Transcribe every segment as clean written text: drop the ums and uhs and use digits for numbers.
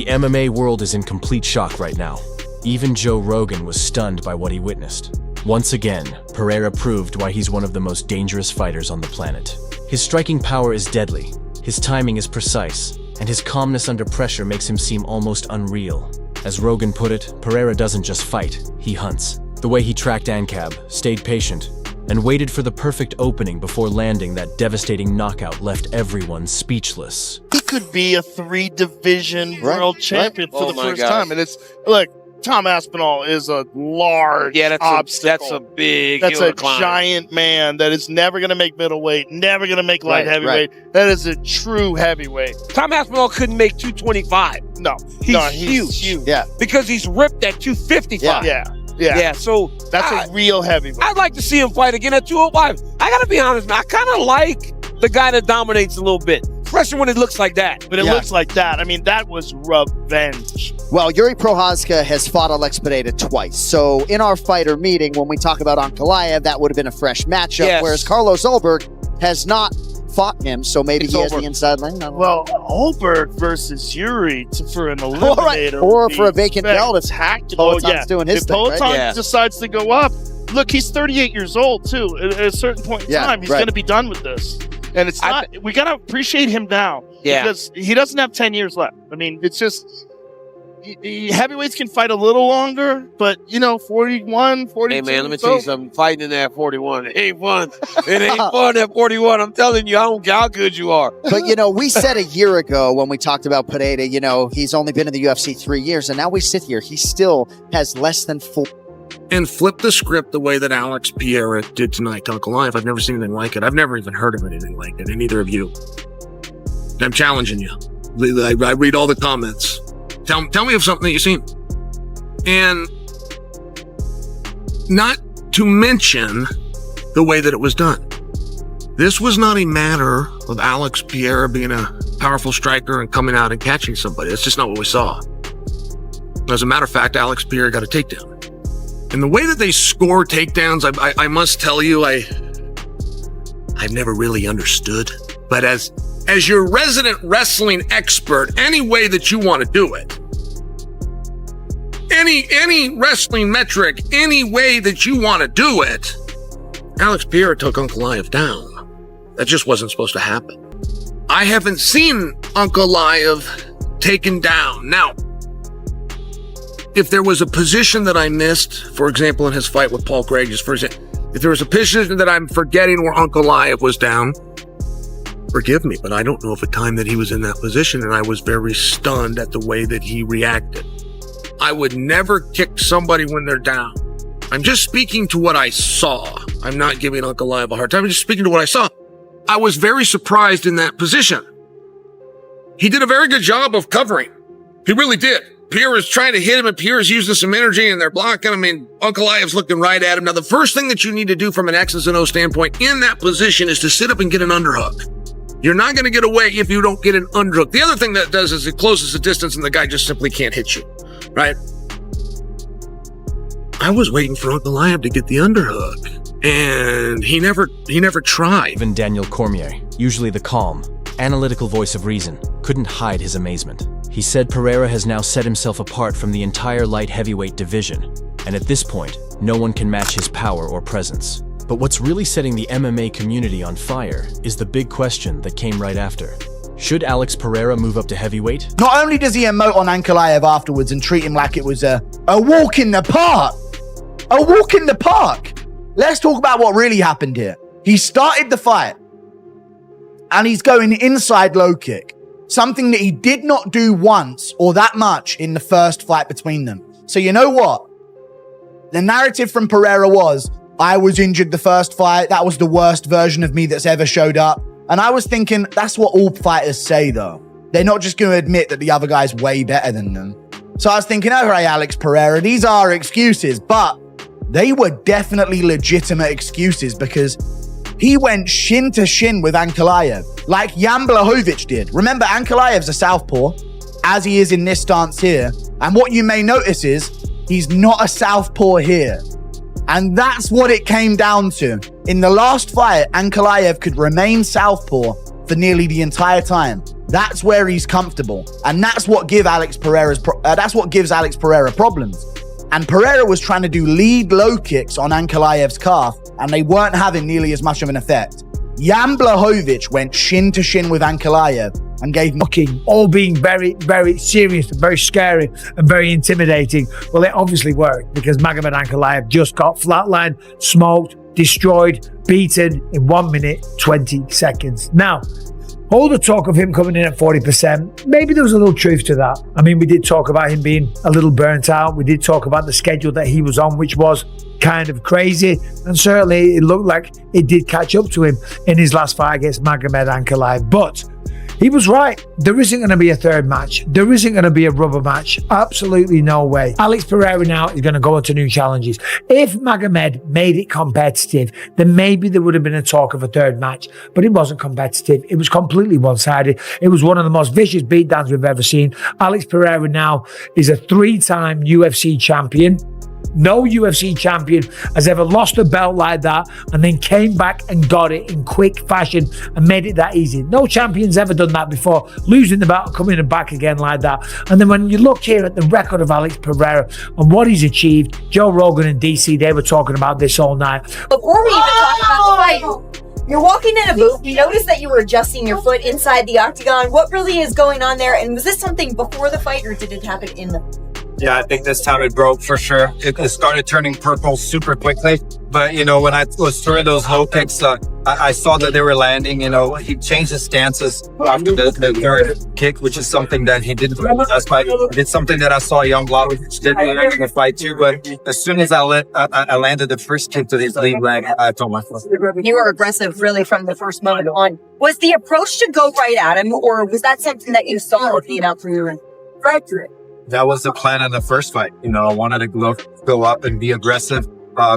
The MMA world is in complete shock right now. Even Joe Rogan was stunned by what he witnessed. Once again, Pereira proved why he's one of the most dangerous fighters on the planet. His striking power is deadly, his timing is precise, and his calmness under pressure makes him seem almost unreal. As Rogan put it, Pereira doesn't just fight, he hunts. The way he tracked Ankalaev, stayed patient, and waited for the perfect opening before landing that devastating knockout left everyone speechless. He could be a 3-division world champion for the first time. And it's, look, Tom Aspinall is a large obstacle. That's a big That's a climb. giant man that is never going to make middleweight, never going to make light heavyweight. That is a true heavyweight. Tom Aspinall couldn't make 225. No. He's huge. Yeah. Because he's ripped at 255. Yeah, so that's a real heavyweight. I'd like to see him fight again at 205. I got to be honest, man. I kind of like the guy that dominates a little bit, especially when it looks like that. But it looks like that. I mean, that was revenge. Well, Yuri Prochazka has fought Alex Pereira twice. So in our fighter meeting, when we talk about Ankalaev, that would have been a fresh matchup, whereas Carlos Ulberg has not fought him, so maybe he has the inside lane. Well, Ulberg versus Yuri for an eliminator. Or for a vacant belt if Poaton's doing his thing, Poaton right? decides to go up. Look, he's 38 years old, too. At a certain point in time, he's going to be done with this. And it's not, we got to appreciate him now. Because he doesn't have 10 years left. I mean, it's just, heavyweights can fight a little longer, but, 41, 42. Hey, man, let me tell you something. Fighting in that 41, it ain't fun. It ain't fun at 41. I'm telling you, I don't care how good you are. But, we said a year ago when we talked about Pereira, he's only been in the UFC 3 years, and now we sit here. He still has less than 4. And flip the script the way that Alex Pereira did tonight to Ankalaev. I've never seen anything like it. I've never even heard of anything like it, and neither of you. I'm challenging you. I read all the comments. Tell me of something that you've seen. And not to mention the way that it was done. This was not a matter of Alex Pereira being a powerful striker and coming out and catching somebody. That's just not what we saw. As a matter of fact, Alex Pereira got a takedown. And the way that they score takedowns, I must tell you, I've never really understood. But as your resident wrestling expert, any way that you want to do it, any wrestling metric, any way that you want to do it, Alex Pereira took Ankalaev down. That just wasn't supposed to happen. I haven't seen Ankalaev taken down. Now, if there was a position that I missed, for example, in his fight with Paul Craig, if there was a position that I'm forgetting where Ankalaev was down, forgive me, but I don't know of a time that he was in that position, and I was very stunned at the way that he reacted. I would never kick somebody when they're down. I'm just speaking to what I saw. I'm not giving Ankalaev a hard time. I'm just speaking to what I saw. I was very surprised in that position. He did a very good job of covering. He really did. Pierre is trying to hit him, and Pierre's using some energy, and they're blocking him, and Ankalaev's looking right at him. Now, the first thing that you need to do from an X's and O standpoint in that position is to sit up and get an underhook. You're not going to get away if you don't get an underhook. The other thing that does is it closes the distance, and the guy just simply can't hit you, right? I was waiting for Ankalaev to get the underhook, and he never tried. Even Daniel Cormier, usually the calm, analytical voice of reason, couldn't hide his amazement. He said Pereira has now set himself apart from the entire light heavyweight division, and at this point, no one can match his power or presence. But what's really setting the MMA community on fire is the big question that came right after. Should Alex Pereira move up to heavyweight? Not only does he emote on Ankalaev afterwards and treat him like it was a walk in the park. A walk in the park. Let's talk about what really happened here. He started the fight, and he's going inside low kick. Something that he did not do once or that much in the first fight between them. So you know what? The narrative from Pereira was, I was injured the first fight. That was the worst version of me that's ever showed up. And I was thinking, that's what all fighters say, though. They're not just going to admit that the other guy's way better than them. So I was thinking, all right, Alex Pereira, these are excuses, but they were definitely legitimate excuses because he went shin to shin with Ankalaev, like Jan Blachowicz did. Remember, Ankalaev's a southpaw, as he is in this stance here. And what you may notice is, he's not a southpaw here. And that's what it came down to. In the last fight, Ankalaev could remain southpaw for nearly the entire time. That's where he's comfortable, and that's what gives Alex Pereira problems. And Pereira was trying to do lead low kicks on Ankalaev's calf, and they weren't having nearly as much of an effect. Jan Blachowicz went shin to shin with Ankalaev and gave knocking, all being very, very serious and very scary and very intimidating. Well, it obviously worked because Magomed Ankalaev just got flatlined, smoked, destroyed, beaten in 1 minute, 20 seconds. Now, all the talk of him coming in at 40%, maybe there was a little truth to that. I mean, we did talk about him being a little burnt out. We did talk about the schedule that he was on, which was kind of crazy. And certainly it looked like it did catch up to him in his last fight against Magomed Ankalaev. But he was right. There isn't going to be a third match. There isn't going to be a rubber match. Absolutely no way. Alex Pereira now is going to go into new challenges. If Magomed made it competitive, then maybe there would have been a talk of a third match. But it wasn't competitive. It was completely one-sided. It was one of the most vicious beatdowns we've ever seen. Alex Pereira now is a 3-time UFC champion. No UFC champion has ever lost a belt like that and then came back and got it in quick fashion and made it that easy. No champion's ever done that before, losing the belt, coming back again like that. And then when you look here at the record of Alex Pereira and what he's achieved, Joe Rogan and DC, they were talking about this all night. Before we even talk about the fight, you're walking in a booth, you notice that you were adjusting your foot inside the octagon. What really is going on there? And was this something before the fight or did it happen in the... Yeah, I think this time it broke for sure. It started turning purple super quickly. But, you know, when I was throwing those low kicks, I saw that they were landing. You know, he changed his stances after the third kick, which is something that he didn't do in the last fight. It's something that I saw Jan Blachowicz did in the fight too. But as soon as I landed the first kick to his lead leg, I told myself. You were aggressive really from the first moment on. Was the approach to go right at him, or was that something that you saw working out for you? That was the plan in the first fight. You know, I wanted to go up and be aggressive. I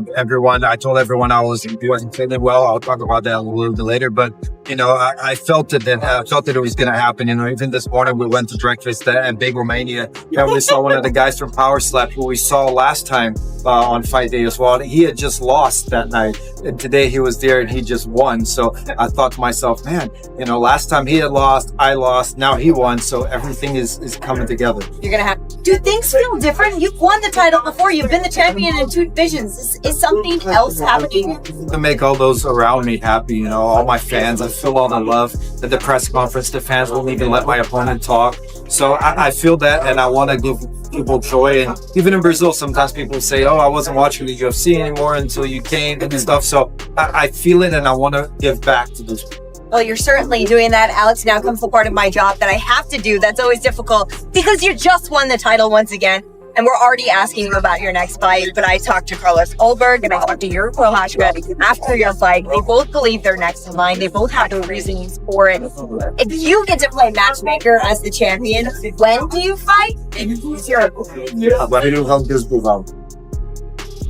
told everyone I wasn't feeling well. I'll talk about that a little bit later. But, you know, I felt it. I felt that it was going to happen. You know, even this morning we went to breakfast at Big Romania and we saw one of the guys from Power Slap who we saw last time on fight day as well. He had just lost that night. And today he was there and he just won. So I thought to myself, man, you know, last time he had lost, I lost, now he won. So everything is coming together. You're going to have... Do things feel different? You've won the title before. You've been the champion in 2 divisions. Is something else happening? To make all those around me happy, you know, all my fans, I feel all the love. At the press conference, the fans won't even let my opponent talk. So I feel that, and I want to give people joy. And even in Brazil, sometimes people say, oh, I wasn't watching the UFC anymore until you came and stuff. So I feel it, and I want to give back to those people. Well, you're certainly doing that, Alex. Now comes the part of my job that I have to do. That's always difficult because you just won the title once again. And we're already asking you about your next fight. But I talked to Carlos Ulberg and I talked to your Prohashka after your fight. They both believe they're next in line. They both have the reasons for it. If you get to play matchmaker as the champion, when do you fight?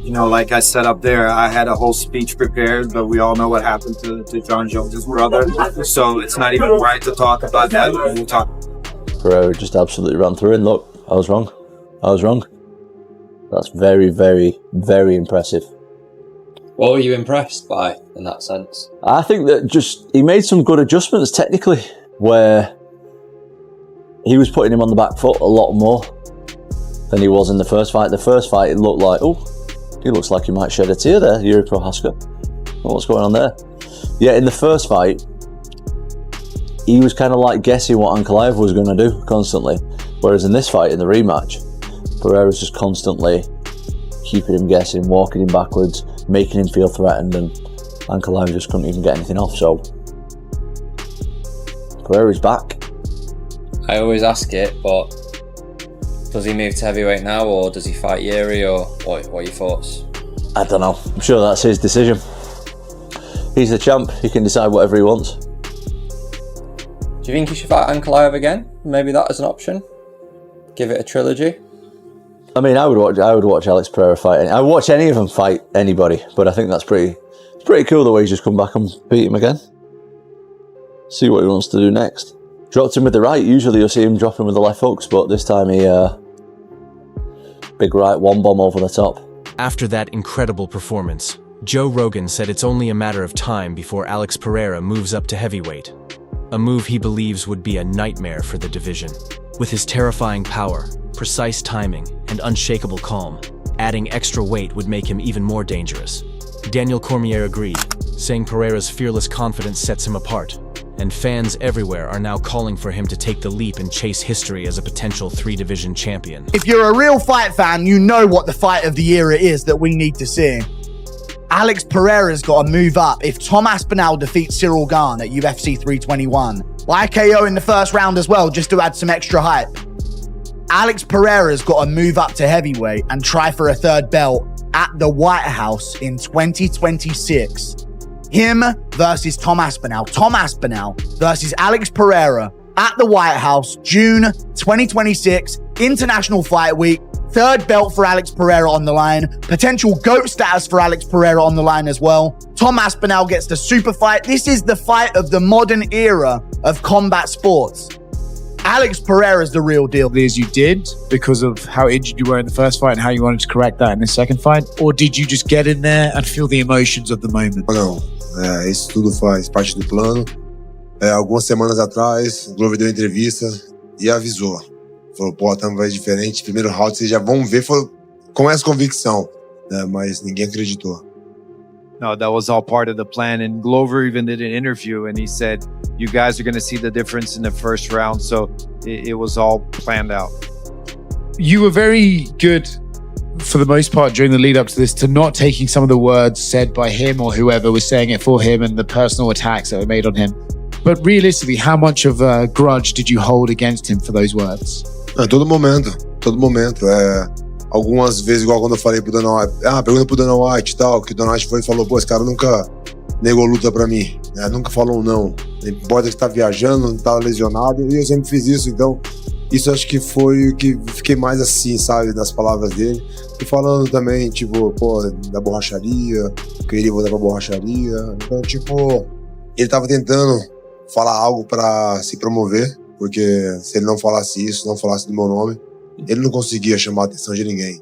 You know, like I said up there, I had a whole speech prepared, but we all know what happened to Jon Jones' brother. So it's not even right to talk about that. We'll talk. Pereira just absolutely ran through and look, I was wrong. That's very, very, very impressive. What were you impressed by in that sense? I think that he made some good adjustments technically, where he was putting him on the back foot a lot more than he was in the first fight. The first fight, it looked like, oh, he looks like he might shed a tear there, Yuri Prohashka. What's going on there? Yeah, in the first fight, he was kind of like guessing what Ankalaev was going to do constantly. Whereas in this fight, in the rematch, Pereira's just constantly keeping him guessing, walking him backwards, making him feel threatened, and Ankalaev just couldn't even get anything off. So Pereira's back. I always ask it, but does he move to heavyweight now, or does he fight Yuri, or what are your thoughts? I don't know. I'm sure that's his decision. He's the champ. He can decide whatever he wants. Do you think he should fight Ankalaev again? Maybe that as an option. Give it a trilogy. I mean, I would watch Alex Pereira fight. I would watch any of them fight anybody, but I think that's pretty cool the way he's just come back and beat him again. See what he wants to do next. Dropped him with the right. Usually you'll see him drop him with the left hooks, but this time he big right one bomb over the top. After that incredible performance, Joe Rogan said it's only a matter of time before Alex Pereira moves up to heavyweight. a move he believes would be a nightmare for the division. With his terrifying power, precise timing, and unshakable calm, adding extra weight would make him even more dangerous. Daniel Cormier agreed, saying Pereira's fearless confidence sets him apart, and fans everywhere are now calling for him to take the leap and chase history as a potential 3-division champion. If you're a real fight fan, you know what the fight of the era is that we need to see. Alex Pereira's got to move up if Tom Aspinall defeats Cyril Gane at UFC 321. By KO in the first round as well, just to add some extra hype. Alex Pereira's got to move up to heavyweight and try for a third belt at the White House in 2026. Him versus Tom Aspinall. Tom Aspinall versus Alex Pereira at the White House, June 2026, International Fight Week. Third belt for Alex Pereira on the line. Potential GOAT status for Alex Pereira on the line as well. Tom Aspinall gets the super fight. This is the fight of the modern era of combat sports. Alex Pereira's the real deal. As you did because of how injured you were in the first fight and how you wanted to correct that in the second fight? Or did you just get in there and feel the emotions of the moment? Não, isso tudo faz parte do plano. Algumas semanas atrás, o Glover deu entrevista e avisou. Falou, pô, tá vai diferente. Primeiro round vocês já vão ver com essa convicção, né? Mas ninguém acreditou. No, that was all part of the plan. And Glover even did an interview and he said, you guys are going to see the difference in the first round. So it was all planned out. You were very good, for the most part, during the lead up to this, to not taking some of the words said by him or whoever was saying it for him and the personal attacks that were made on him. But realistically, how much of a grudge did you hold against him for those words? Todo momento. Algumas vezes, igual quando eu falei pro Dana White, pergunta pro Dana White e tal, que o Dana White foi e falou, pô, esse cara nunca negou luta pra mim, né? Nunca falou um não. Não importa que tá viajando, não tá lesionado, e eu sempre fiz isso, então isso acho que foi o que fiquei mais assim, sabe, das palavras dele. E falando também, tipo, pô, da borracharia, queria voltar pra borracharia. Então, tipo, ele tava tentando falar algo pra se promover, porque se ele não falasse isso, não falasse do meu nome, ele não conseguia chamar a atenção de ninguém.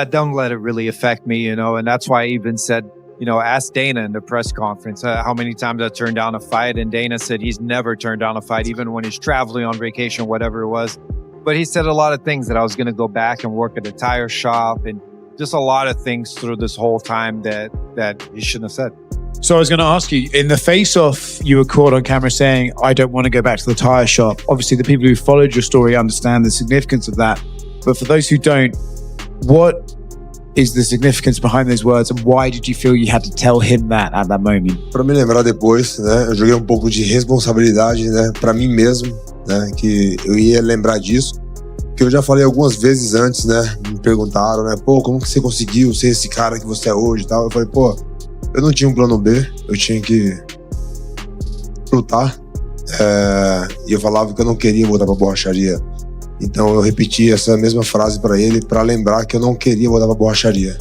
Don't let it really affect me, you know, and that's why I even said, you know, ask Dana in the press conference how many times I turned down a fight, and Dana said he's never turned down a fight, even when he's traveling on vacation, whatever it was. But he said a lot of things that I was going to go back and work at a tire shop, and just a lot of things through this whole time that he shouldn't have said. So I was going to ask you, in the face-off, you were caught on camera saying, I don't want to go back to the tire shop. Obviously, the people who followed your story understand the significance of that. But for those who don't, what is the significance behind those words, and why did you feel you had to tell him that at that moment? Para me lembrar depois, né, eu joguei um pouco de responsabilidade, né, para mim mesmo, né, que eu ia lembrar disso, que eu já falei algumas vezes antes, né, me perguntaram, né, pô, como que você conseguiu ser esse cara que você é hoje e tal? Eu falei, pô, eu não tinha um plano B, eu tinha que lutar, e eu falava que eu não queria voltar pra borracharia. Então eu repeti essa mesma frase para ele, para lembrar que eu não queria voltar pra borracharia.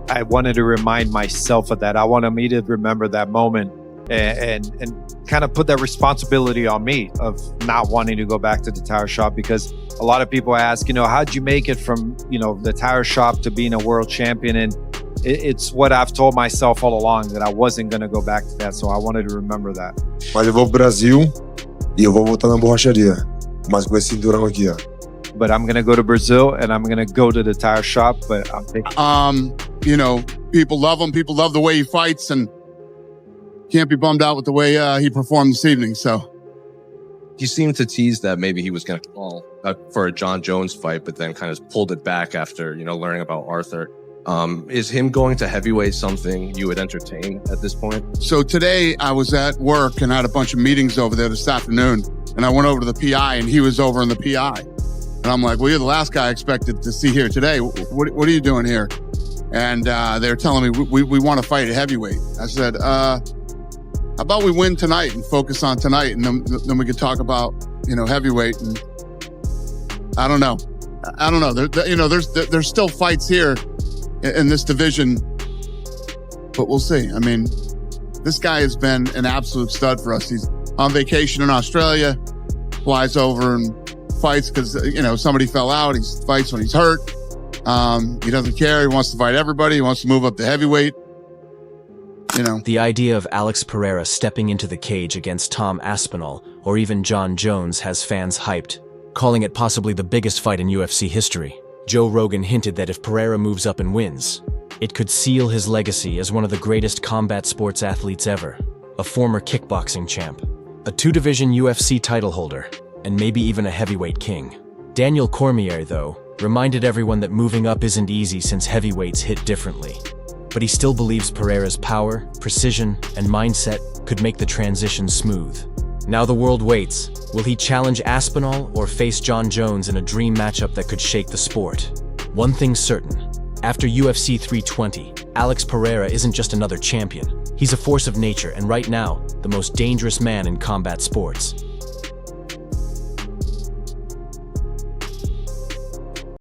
I wanted to remind myself of that. I wanted me to remember that moment and kind of put that responsibility on me of not wanting to go back to the tire shop, because a lot of people ask, you know, how'd you make it from, you know, the tire shop to being a world champion? And it's what I've told myself all along, that I wasn't going to go back to that. So I wanted to remember that. Mas eu vou pro Brasil e eu vou voltar na borracharia, mas com esse cinturão aqui, ó. But I'm going to go to Brazil and I'm going to go to the tire shop, but I'm thinking... You know, people love him. People love the way he fights, and can't be bummed out with the way he performed this evening, so. He seemed to tease that maybe he was going to call for a Jon Jones fight, but then kind of pulled it back after, you know, learning about Arthur. Is him going to heavyweight something you would entertain at this point? So today I was at work and I had a bunch of meetings over there this afternoon, and I went over to the PI and he was over in the PI. And I'm like, well, you're the last guy I expected to see here today. What are you doing here? And they're telling me, we want to fight at heavyweight. I said, how about we win tonight and focus on tonight, and then we could talk about, you know, heavyweight. And I don't know. There's still fights here in this division, but we'll see. I mean, this guy has been an absolute stud for us. He's on vacation in Australia, flies over and fights because, you know, somebody fell out. He fights when he's hurt. He doesn't care. He wants to fight everybody. He wants to move up to heavyweight. you know. The idea of Alex Pereira stepping into the cage against Tom Aspinall or even Jon Jones has fans hyped, calling it possibly the biggest fight in UFC history. Joe Rogan hinted that if Pereira moves up and wins, it could seal his legacy as one of the greatest combat sports athletes ever, a former kickboxing champ, a two-division UFC title holder, and maybe even a heavyweight king. Daniel Cormier, though, reminded everyone that moving up isn't easy since heavyweights hit differently. But he still believes Pereira's power, precision, and mindset could make the transition smooth. Now the world waits. Will he challenge Aspinall or face Jon Jones in a dream matchup that could shake the sport? One thing's certain. After UFC 320, Alex Pereira isn't just another champion. He's a force of nature and right now, the most dangerous man in combat sports.